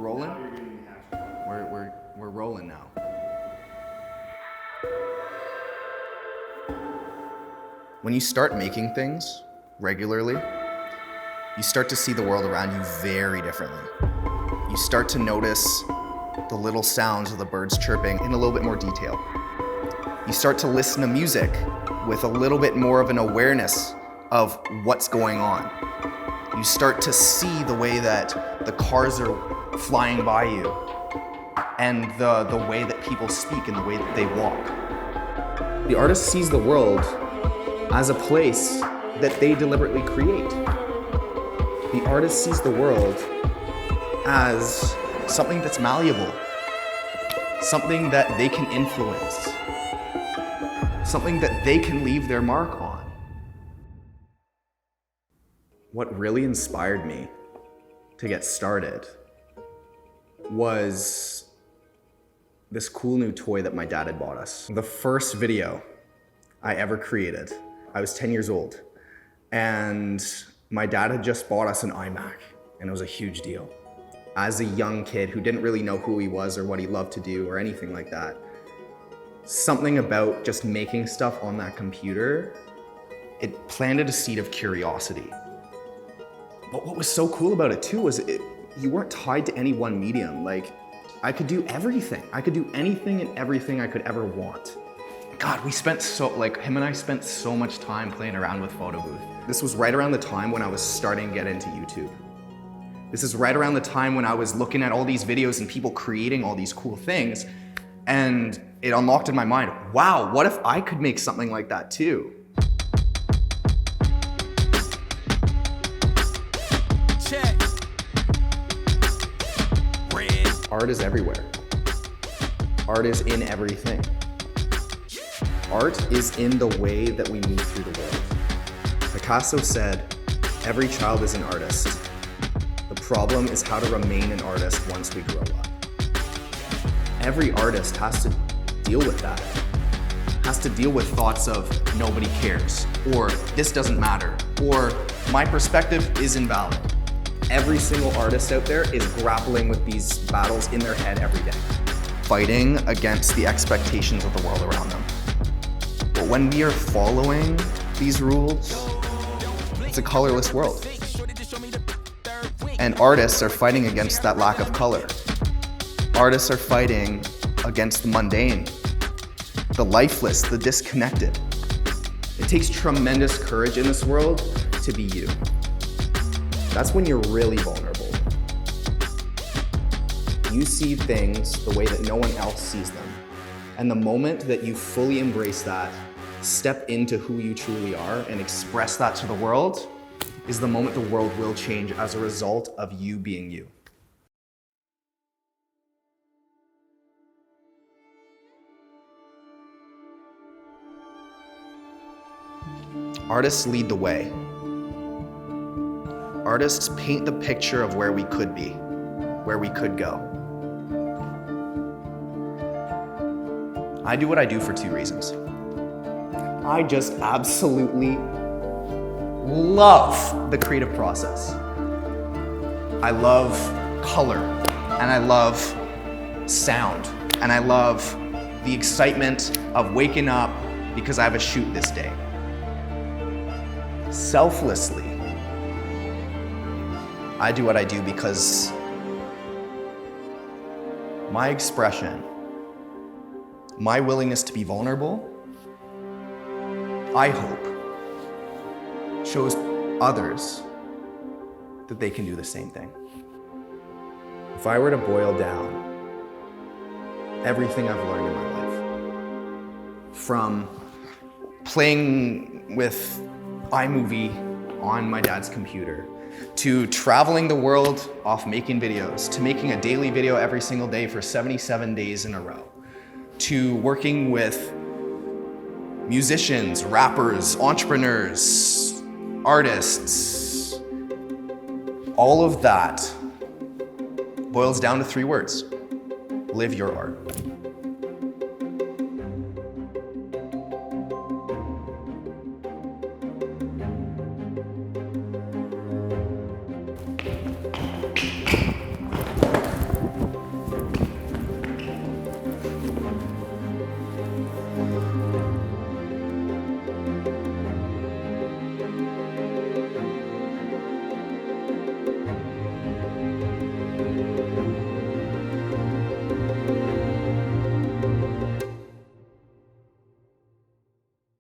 rolling? We're rolling now. When you start making things regularly, you start to see the world around you very differently. You start to notice the little sounds of the birds chirping in a little bit more detail. You start to listen to music with a little bit more of an awareness of what's going on. You start to see the way that the cars are flying by you and the way that people speak and the way that they walk. The artist sees the world as a place that they deliberately create. The artist sees the world as something that's malleable, something that they can influence, something that they can leave their mark on. What really inspired me to get started was this cool new toy that my dad had bought us. The first video I ever created, I was 10 years old, and my dad had just bought us an iMac, and it was a huge deal. As a young kid who didn't really know who he was or what he loved to do or anything like that, something about just making stuff on that computer, it planted a seed of curiosity. But what was so cool about it too was you weren't tied to any one medium. Like, I could do everything. I could do anything and everything I could ever want. God, him and I spent so much time playing around with Photo Booth. This was right around the time when I was starting to get into YouTube. This is right around the time when I was looking at all these videos and people creating all these cool things, and it unlocked in my mind, wow, what if I could make something like that too? Check. Art is everywhere. Art is in everything. Art is in the way that we move through the world. Picasso said, every child is an artist. The problem is how to remain an artist once we grow up. Every artist has to deal with that. Has to deal with thoughts of nobody cares, or this doesn't matter, or my perspective is invalid. Every single artist out there is grappling with these battles in their head every day. Fighting against the expectations of the world around them. But when we are following these rules, it's a colorless world. And artists are fighting against that lack of color. Artists are fighting against the mundane, the lifeless, the disconnected. It takes tremendous courage in this world to be you. That's when you're really vulnerable. You see things the way that no one else sees them. And the moment that you fully embrace that, step into who you truly are and express that to the world, is the moment the world will change as a result of you being you. Artists lead the way. Artists paint the picture of where we could be, where we could go. I do what I do for two reasons. I just absolutely love the creative process. I love color, and I love sound, and I love the excitement of waking up because I have a shoot this day. Selflessly, I do what I do because my expression, my willingness to be vulnerable, I hope, shows others that they can do the same thing. If I were to boil down everything I've learned in my life, from playing with iMovie on my dad's computer, to traveling the world off making videos, to making a daily video every single day for 77 days in a row, to working with musicians, rappers, entrepreneurs, artists, all of that boils down to three words: live your art.